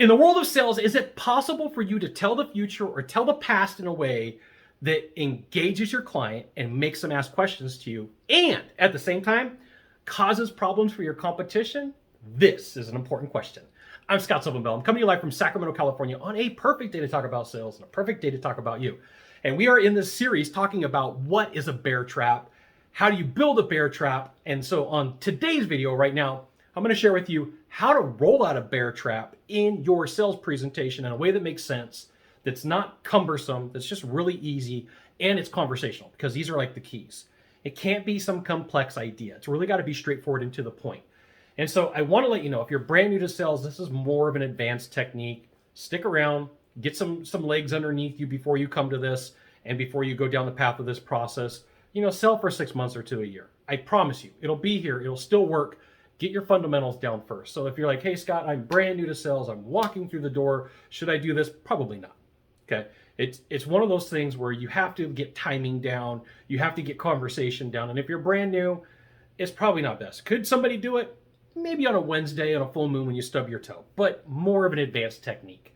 In the world of sales, is it possible for you to tell the future or tell the past in a way that engages your client and makes them ask questions to you and at the same time causes problems for your competition? This is an important question. I'm Scott Silverman. I'm coming to you live from Sacramento, California on a perfect day to talk about sales and a perfect day to talk about you. And we are in this series talking about what is a bear trap, how do you build a bear trap? And so on today's video right now, I'm going to share with you how to roll out a bear trap in your sales presentation in a way that makes sense, that's not cumbersome, that's just really easy, and it's conversational, because these are like the keys. It can't be some complex idea. It's really got to be straightforward and to the point. And so I want to let you know, if you're brand new to sales, this is more of an advanced technique. Stick around, get some legs underneath you before you come to this and before you go down the path of this process. Sell for 6 months or to a year. I promise you, it'll be here. It'll still work. Get your fundamentals down first. So if you're like, hey, Scott, I'm brand new to sales. I'm walking through the door. Should I do this? Probably not. Okay. It's one of those things where you have to get timing down. You have to get conversation down. And if you're brand new, it's probably not best. Could somebody do it? Maybe on a Wednesday, on a full moon when you stub your toe, but more of an advanced technique.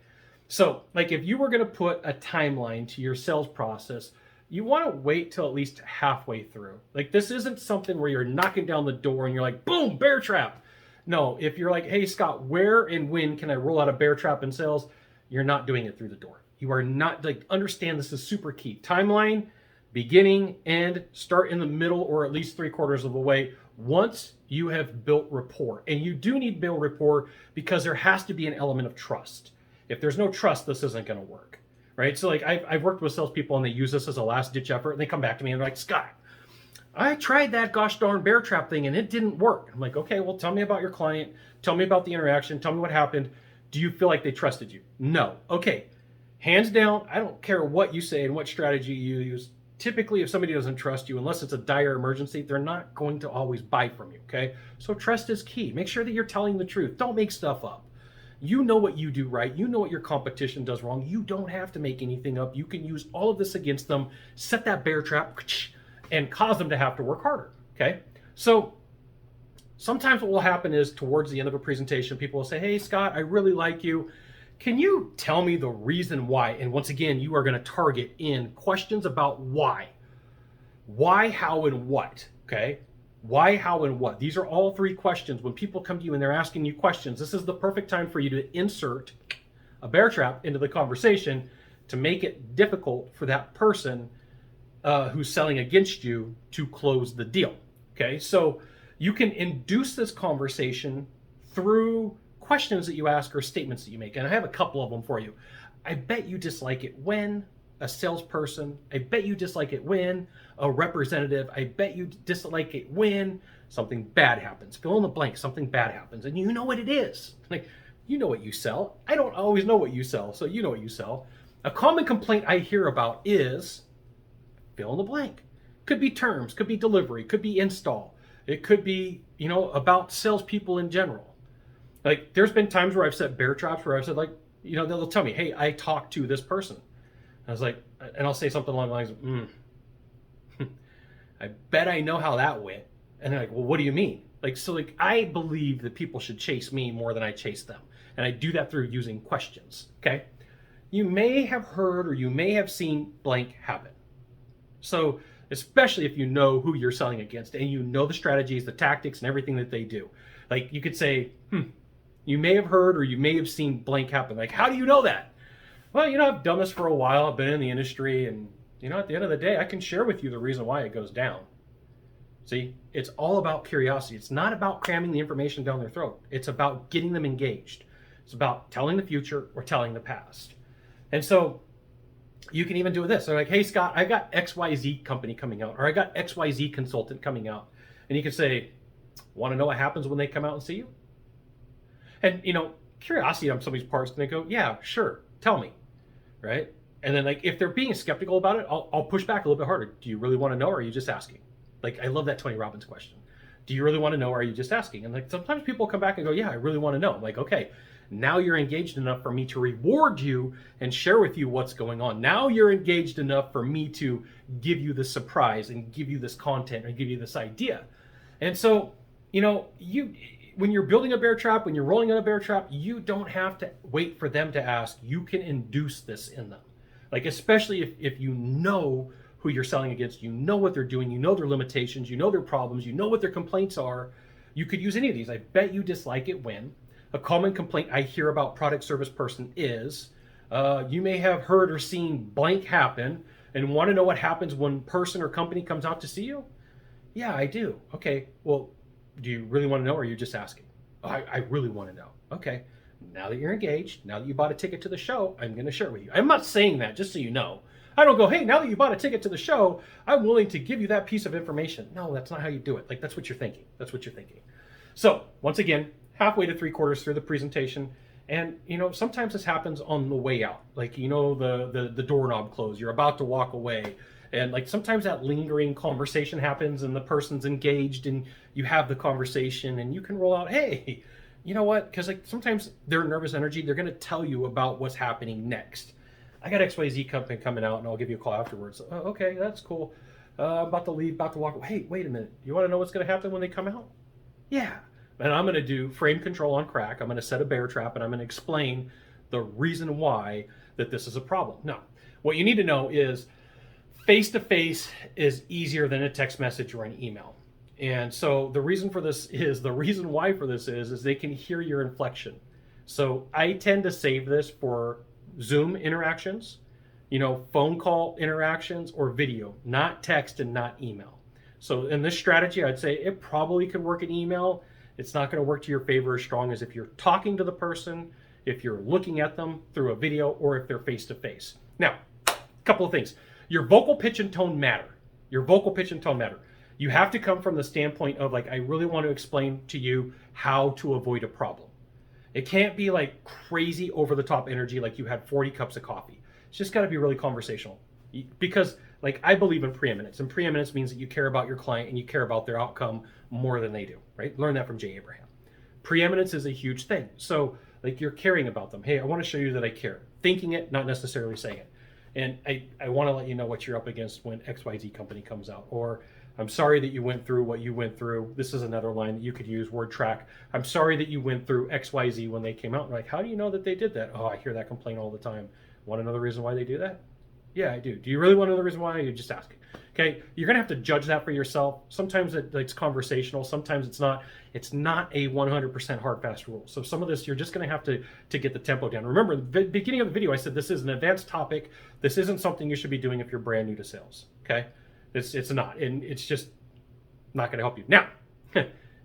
So like if you were going to put a timeline to your sales process, you want to wait till at least halfway through. Like this isn't something where you're knocking down the door and you're like, boom, bear trap. No, if you're like, hey, Scott, where and when can I roll out a bear trap in sales? You're not doing it through the door. You are not, like, understand this is super key. Timeline, beginning, end, start in the middle or at least 3/4 of the way once you have built rapport. And you do need to build rapport because there has to be an element of trust. If there's no trust, this isn't going to work. Right? So like I've worked with salespeople and they use this as a last ditch effort and they come back to me and they're like, Scott, I tried that gosh darn bear trap thing and it didn't work. I'm like, okay, well, tell me about your client. Tell me about the interaction. Tell me what happened. Do you feel like they trusted you? No. Okay. Hands down, I don't care what you say and what strategy you use. Typically, if somebody doesn't trust you, unless it's a dire emergency, they're not going to always buy from you. Okay. So trust is key. Make sure that you're telling the truth. Don't make stuff up. You know what you do right. You know what your competition does wrong. You don't have to make anything up. You can use all of this against them, set that bear trap, and cause them to have to work harder. Okay. So sometimes what will happen is towards the end of a presentation, people will say, hey, Scott, I really like you. Can you tell me the reason why? And once again, you are going to target in questions about why. Why, how, and what. Okay. Why, how, and what? These are all three questions. When people come to you and they're asking you questions, this is the perfect time for you to insert a bear trap into the conversation to make it difficult for that person who's selling against you to close the deal. Okay, so you can induce this conversation through questions that you ask or statements that you make. And I have a couple of them for you. I bet you dislike it when a salesperson, I bet you dislike it when a representative, I bet you dislike it when something bad happens. Fill in the blank, something bad happens. And you know what it is. Like, you know what you sell. I don't always know what you sell, so you know what you sell. A common complaint I hear about is fill in the blank. Could be terms, could be delivery, could be install. It could be, about salespeople in general. Like, there's been times where I've set bear traps where I've said, like, they'll tell me, hey, I talked to this person. I was like, and I'll say something along the lines of, I bet I know how that went. And they're like, well, what do you mean? I believe that people should chase me more than I chase them. And I do that through using questions, okay? You may have heard or you may have seen blank happen. So especially if you know who you're selling against and you know the strategies, the tactics, and everything that they do. Like you could say, you may have heard or you may have seen blank happen. Like, how do you know that? Well, I've done this for a while. I've been in the industry and, at the end of the day, I can share with you the reason why it goes down. See, it's all about curiosity. It's not about cramming the information down their throat. It's about getting them engaged. It's about telling the future or telling the past. And so you can even do this. They're like, hey, Scott, I got XYZ company coming out, or I got XYZ consultant coming out. And you can say, want to know what happens when they come out and see you? And, curiosity on somebody's part, and they go, yeah, sure, tell me. Right? And then if they're being skeptical about it, I'll push back a little bit harder. Do you really want to know or are you just asking? I love that Tony Robbins question. Do you really want to know or are you just asking? And sometimes people come back and go, yeah, I really want to know. I'm like, okay, now you're engaged enough for me to reward you and share with you what's going on. Now you're engaged enough for me to give you the surprise and give you this content or give you this idea. And so, when you're building a bear trap, when you're rolling out a bear trap, you don't have to wait for them to ask. You can induce this in them. Like, especially if you know who you're selling against, you know what they're doing, you know their limitations, you know their problems, you know what their complaints are. You could use any of these. I bet you dislike it when a common complaint I hear about product service person is, you may have heard or seen blank happen and want to know what happens when person or company comes out to see you? Yeah, I do. Okay, well, do you really want to know, or are you just asking? I really want to know. Okay, now that you're engaged, now that you bought a ticket to the show, I'm going to share with you. I'm not saying that, just so you know. I don't go, hey, now that you bought a ticket to the show, I'm willing to give you that piece of information. No, that's not how you do it. Like, that's what you're thinking. That's what you're thinking. So, once again, halfway to 3/4 through the presentation. And, sometimes this happens on the way out. Like, the doorknob closed. You're about to walk away. And, like, sometimes that lingering conversation happens and the person's engaged and you have the conversation and you can roll out, hey, you know what? Because, like, sometimes they're nervous energy. They're going to tell you about what's happening next. I got XYZ company coming out and I'll give you a call afterwards. Oh, okay, that's cool. I'm about to leave, about to walk away. Hey, wait a minute. You want to know what's going to happen when they come out? Yeah. And I'm going to do frame control on crack. I'm going to set a bear trap and I'm going to explain the reason why that this is a problem. Now, what you need to know is face-to-face is easier than a text message or an email. And so the reason why for this is they can hear your inflection. So I tend to save this for Zoom interactions, phone call interactions, or video, not text and not email. So in this strategy, I'd say it probably could work in email. It's not going to work to your favor as strong as if you're talking to the person, if you're looking at them through a video, or if they're face-to-face. Now, a couple of things. Your vocal pitch and tone matter. Your vocal pitch and tone matter. You have to come from the standpoint of, like, I really want to explain to you how to avoid a problem. It can't be like crazy over-the-top energy like you had 40 cups of coffee. It's just got to be really conversational. Because, like, I believe in preeminence. And preeminence means that you care about your client and you care about their outcome more than they do, right? Learn that from Jay Abraham. Preeminence is a huge thing. So, like, you're caring about them. Hey, I want to show you that I care. Thinking it, not necessarily saying it. And I want to let you know what you're up against when XYZ company comes out. Or, I'm sorry that you went through what you went through. This is another line that you could use, word track. I'm sorry that you went through XYZ when they came out. Like, how do you know that they did that? Oh, I hear that complaint all the time. Want to know the reason why they do that? Yeah, I do. Do you really want to know the reason why? You're just asking. Okay, you're going to have to judge that for yourself. Sometimes it's conversational. Sometimes it's not. It's not a 100% hard, fast rule. So some of this, you're just going to have to get the tempo down. Remember, the beginning of the video, I said this is an advanced topic. This isn't something you should be doing if you're brand new to sales. Okay, it's not, and it's just not going to help you. Now,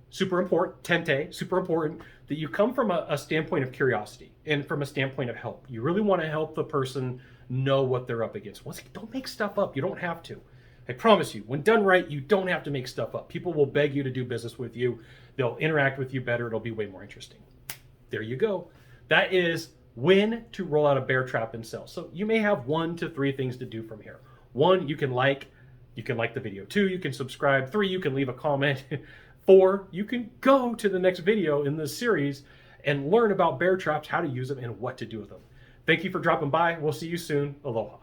super important, super important that you come from a standpoint of curiosity and from a standpoint of help. You really want to help the person know what they're up against. Once again, don't make stuff up. You don't have to. I promise you, when done right, you don't have to make stuff up. People will beg you to do business with you. They'll interact with you better. It'll be way more interesting. There you go. That is when to roll out a bear trap and sell. So you may have 1 to 3 things to do from here. 1, you can like the video. 2, you can subscribe. 3, you can leave a comment. 4, you can go to the next video in this series and learn about bear traps, how to use them, and what to do with them. Thank you for dropping by. We'll see you soon. Aloha.